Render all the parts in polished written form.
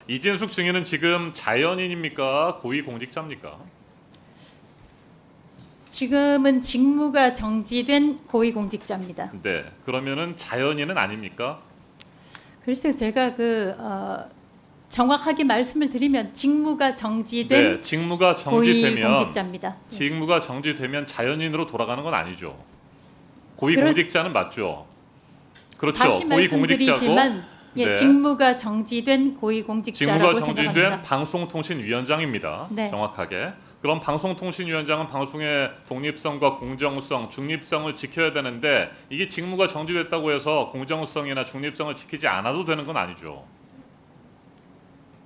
이진숙 증인은 지금 자연인입니까? 고위공직자입니까? 지금은 직무가 정지된 고위공직자입니다. 네. 그러면은 자연인은 아닙니까? 글쎄요, 제가 정확하게 말씀을 드리면 직무가 정지된 네. 직무가 정지되면 고위공직자입니다. 직무가 정지되면 자연인으로 돌아가는 건 아니죠. 고위공직자는 맞죠. 그렇죠. 다시 말씀드리지만 네. 직무가 정지된 고위공직자라고 직무가 생각합니다. 정지된 방송통신위원장입니다. 네. 정확하게. 그럼 방송통신위원장은 방송의 독립성과 공정성, 중립성을 지켜야 되는데 이게 직무가 정지됐다고 해서 공정성이나 중립성을 지키지 않아도 되는 건 아니죠.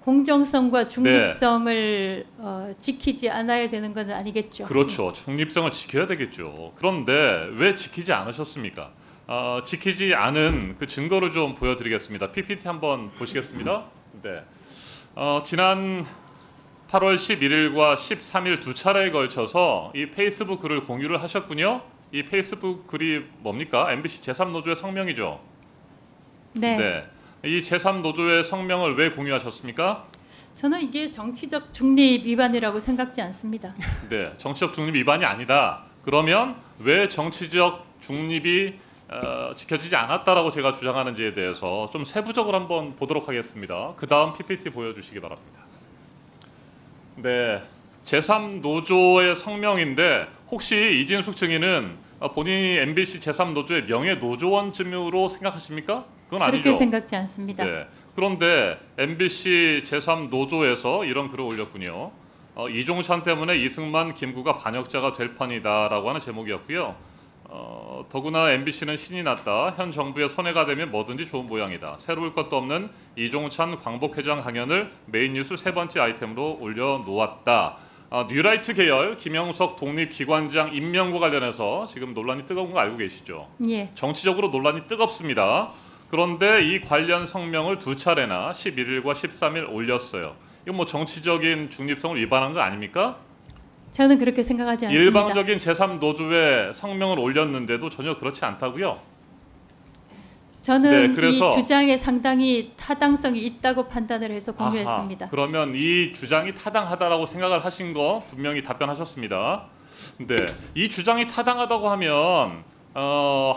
공정성과 중립성을 지키지 않아야 되는 건 아니겠죠. 그렇죠. 중립성을 지켜야 되겠죠. 그런데 왜 지키지 않으셨습니까? 지키지 않은 그 증거를 좀 보여드리겠습니다. PPT 한번 보시겠습니다. 네. 지난 8월 11일과 13일 두 차례에 걸쳐서 이 페이스북 글을 공유를 하셨군요. 이 페이스북 글이 뭡니까? MBC 제3노조의 성명이죠. 네. 네. 이 제3노조의 성명을 왜 공유하셨습니까? 저는 이게 정치적 중립 위반이라고 생각지 않습니다. 네, 정치적 중립 위반이 아니다. 그러면 왜 정치적 중립이 지켜지지 않았다라고 제가 주장하는지에 대해서 좀 세부적으로 한번 보도록 하겠습니다. 그 다음 PPT 보여주시기 바랍니다. 네, 제3노조의 성명인데 혹시 이진숙 증인은 본인이 MBC 제3노조의 명예노조원쯤으로 생각하십니까? 그건 아니죠. 그렇게 생각지 않습니다. 네. 그런데 MBC 제3노조에서 이런 글을 올렸군요. 이종찬 때문에 이승만, 김구가 반역자가 될 판이다라고 하는 제목이었고요. 더구나 MBC는 신이 났다. 현 정부의 손해가 되면 뭐든지 좋은 모양이다. 새로울 것도 없는 이종찬 광복회장 강연을 메인 뉴스 세 번째 아이템으로 올려놓았다. 뉴라이트 계열 김영석 독립기관장 임명과 관련해서 지금 논란이 뜨거운 거 알고 계시죠? 예. 정치적으로 논란이 뜨겁습니다. 그런데 이 관련 성명을 두 차례나 11일과 13일 올렸어요. 이거 뭐 정치적인 중립성을 위반한 거 아닙니까? 저는 그렇게 생각하지 않습니다. 일방적인 제3노조의 성명을 올렸는데도 전혀 그렇지 않다고요? 저는 네, 그래서 이 주장에 상당히 타당성이 있다고 판단을 해서 공유했습니다. 그러면 이 주장이 타당하다라고 생각을 하신 거 분명히 답변하셨습니다. 네, 이 주장이 타당하다고 하면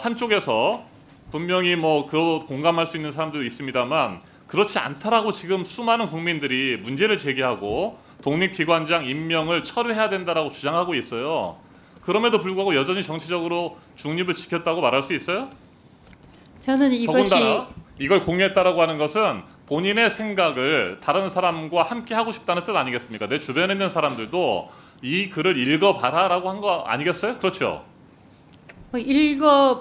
한쪽에서 분명히 뭐 공감할 수 있는 사람도 있습니다만 그렇지 않다라고 지금 수많은 국민들이 문제를 제기하고 독립기관장 임명을 철회해야 된다라고 주장하고 있어요. 그럼에도 불구하고 여전히 정치적으로 중립을 지켰다고 말할 수 있어요? 저는 이것이 더군다나 이걸 공유했다라고 하는 것은 본인의 생각을 다른 사람과 함께 하고 싶다는 뜻 아니겠습니까? 내 주변에 있는 사람들도 이 글을 읽어봐라라고 한 거 아니겠어요? 그렇죠?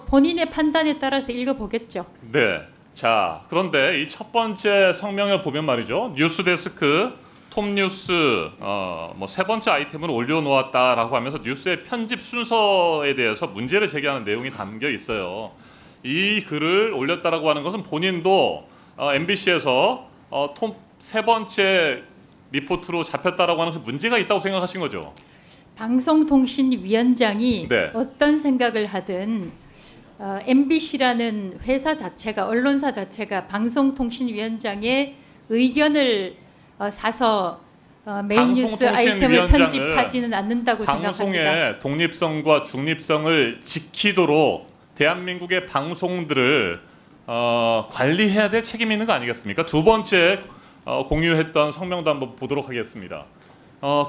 본인의 판단에 따라서 읽어보겠죠. 네. 자, 그런데 이 첫 번째 성명을 보면 말이죠. 뉴스데스크 톱뉴스 뭐 세 번째 아이템으로 올려놓았다라고 하면서 뉴스의 편집 순서에 대해서 문제를 제기하는 내용이 담겨 있어요. 이 글을 올렸다라고 하는 것은 본인도 MBC에서 톱 세 번째 리포트로 잡혔다라고 하는 것은 문제가 있다고 생각하신 거죠. 방송통신위원장이 네. 어떤 생각을 하든 MBC라는 회사 자체가 언론사 자체가 방송통신위원장의 의견을 사서 메인 뉴스 아이템을 편집하지는 않는다고 생각합니다. 방송의 독립성과 중립성을 지키도록 대한민국의 방송들을 관리해야 될 책임이 있는 거 아니겠습니까? 두 번째 공유했던 성명도 한번 보도록 하겠습니다.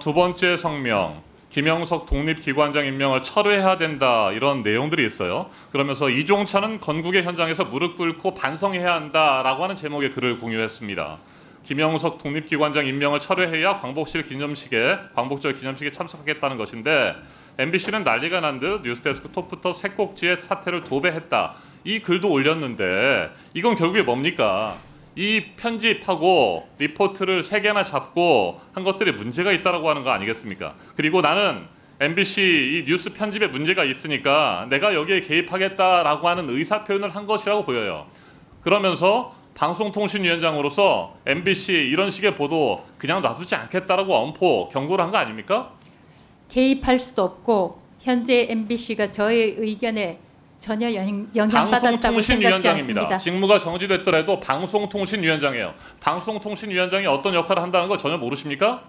두 번째 성명, 김영석 독립기관장 임명을 철회해야 된다 이런 내용들이 있어요. 그러면서 이종찬은 건국의 현장에서 무릎 꿇고 반성해야 한다라고 하는 제목의 글을 공유했습니다. 김영석 독립기관장 임명을 철회해야 광복절 기념식에 참석하겠다는 것인데 MBC는 난리가 난 듯 뉴스데스크 톱부터 새 꼭지의 사태를 도배했다. 이 글도 올렸는데 이건 결국에 뭡니까? 이 편집하고 리포트를 3개나 잡고 한 것들이 문제가 있다라고 하는 거 아니겠습니까? 그리고 나는 MBC 이 뉴스 편집에 문제가 있으니까 내가 여기에 개입하겠다라고 하는 의사 표현을 한 것이라고 보여요. 그러면서 방송통신위원장으로서 MBC 이런 식의 보도 그냥 놔두지 않겠다라고 엄포 경고를 한 거 아닙니까? 개입할 수도 없고 현재 MBC가 저의 의견에 전혀 영향받았다고 생각지 방송통신위원장입니다. 않습니다. 직무가 정지됐더라도 방송통신위원장이에요. 방송통신위원장이 어떤 역할을 한다는 거 전혀 모르십니까?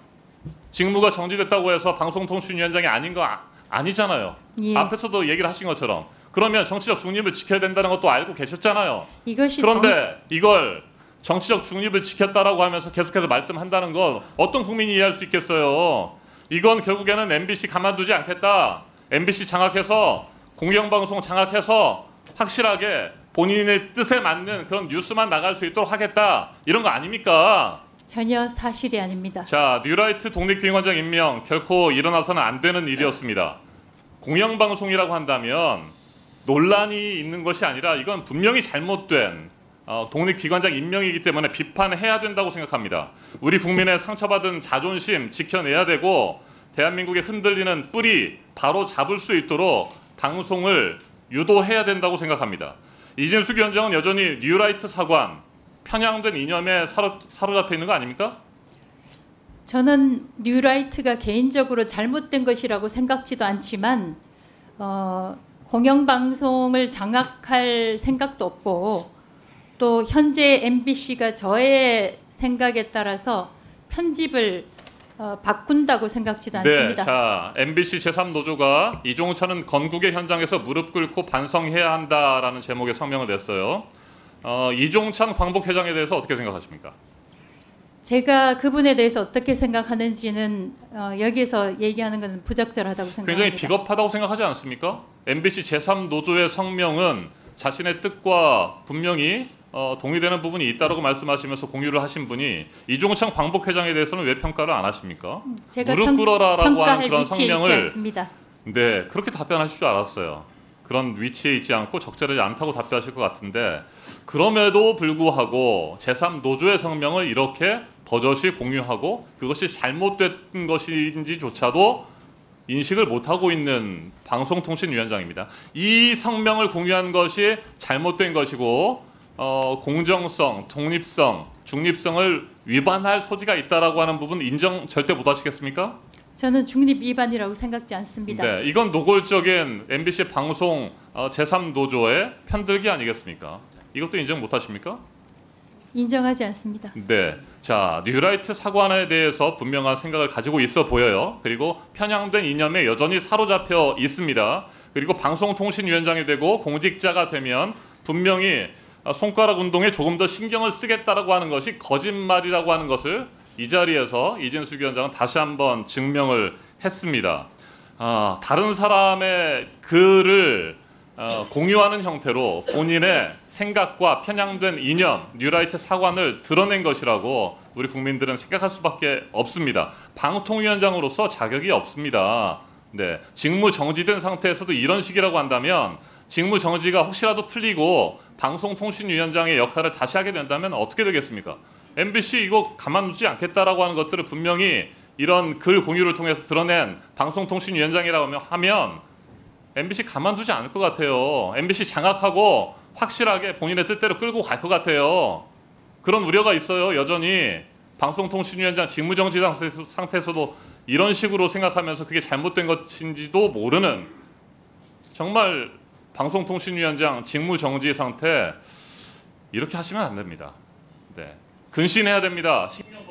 직무가 정지됐다고 해서 방송통신위원장이 아닌 거 아니잖아요. 예. 앞에서도 얘기를 하신 것처럼. 그러면 정치적 중립을 지켜야 된다는 것도 알고 계셨잖아요. 이것이 그런데 이걸 정치적 중립을 지켰다라고 하면서 계속해서 말씀한다는 건 어떤 국민이 이해할 수 있겠어요. 이건 결국에는 MBC 가만두지 않겠다. MBC 장악해서 공영방송 장악해서 확실하게 본인의 뜻에 맞는 그런 뉴스만 나갈 수 있도록 하겠다. 이런 거 아닙니까? 전혀 사실이 아닙니다. 자, 뉴라이트 독립기획관장 임명 결코 일어나서는 안 되는 일이었습니다. 공영방송이라고 한다면 논란이 있는 것이 아니라 이건 분명히 잘못된 독립기관장 임명이기 때문에 비판해야 된다고 생각합니다. 우리 국민의 상처받은 자존심 지켜내야 되고 대한민국의 흔들리는 뿌리 바로 잡을 수 있도록 방송을 유도해야 된다고 생각합니다. 이진숙 위원장은 여전히 뉴라이트 사관, 편향된 이념에 사로잡혀 있는 거 아닙니까? 저는 뉴라이트가 개인적으로 잘못된 것이라고 생각지도 않지만 공영방송을 장악할 생각도 없고 또 현재 MBC가 저의 생각에 따라서 편집을 바꾼다고 생각지도 않습니다. 네, 자 MBC 제3노조가 이종찬은 건국의 현장에서 무릎 꿇고 반성해야 한다라는 제목의 성명을 냈어요. 이종찬 광복회장에 대해서 어떻게 생각하십니까? 제가 그분에 대해서 어떻게 생각하는지는 여기서 얘기하는 것은 부적절하다고 생각합니다. 굉장히 비겁하다고 생각하지 않습니까? MBC 제3노조의 성명은 자신의 뜻과 분명히 동의되는 부분이 있다고 말씀하시면서 공유를 하신 분이 이종찬 광복회장에 대해서는 왜 평가를 안 하십니까? 제가 무릎 꿇어라라고 하는 그런 위치에 있지 성명을 않습니다. 네, 그렇게 답변하실 줄 알았어요. 그런 위치에 있지 않고 적절하지 않다고 답변하실 것 같은데 그럼에도 불구하고 제3노조의 성명을 이렇게 버젓이 공유하고 그것이 잘못된 것인지조차도 인식을 못하고 있는 방송통신위원장입니다. 이 성명을 공유한 것이 잘못된 것이고 공정성, 독립성, 중립성을 위반할 소지가 있다라고 하는 부분 인정 절대 못하시겠습니까? 저는 중립 위반이라고 생각지 않습니다. 네, 이건 노골적인 MBC 방송 제3노조의 편들기 아니겠습니까? 이것도 인정 못하십니까? 인정하지 않습니다. 네, 자 뉴라이트 사관에 대해서 분명한 생각을 가지고 있어 보여요. 그리고 편향된 이념에 여전히 사로잡혀 있습니다. 그리고 방송통신위원장이 되고 공직자가 되면 분명히 손가락 운동에 조금 더 신경을 쓰겠다라고 하는 것이 거짓말이라고 하는 것을 이 자리에서 이진숙 위원장은 다시 한번 증명을 했습니다. 다른 사람의 글을 공유하는 형태로 본인의 생각과 편향된 이념, 뉴라이트 사관을 드러낸 것이라고 우리 국민들은 생각할 수밖에 없습니다. 방통위원장으로서 자격이 없습니다. 네, 직무 정지된 상태에서도 이런 식이라고 한다면 직무 정지가 혹시라도 풀리고 방송통신위원장의 역할을 다시 하게 된다면 어떻게 되겠습니까? MBC 이거 가만두지 않겠다라고 하는 것들을 분명히 이런 글 공유를 통해서 드러낸 방송통신위원장이라고 하면 MBC 가만두지 않을 것 같아요. MBC 장악하고 확실하게 본인의 뜻대로 끌고 갈 것 같아요. 그런 우려가 있어요. 여전히 방송통신위원장 직무정지 상태에서도 이런 식으로 생각하면서 그게 잘못된 것인지도 모르는 정말 방송통신위원장 직무정지 상태 이렇게 하시면 안 됩니다. 네. 근신해야 됩니다. 10년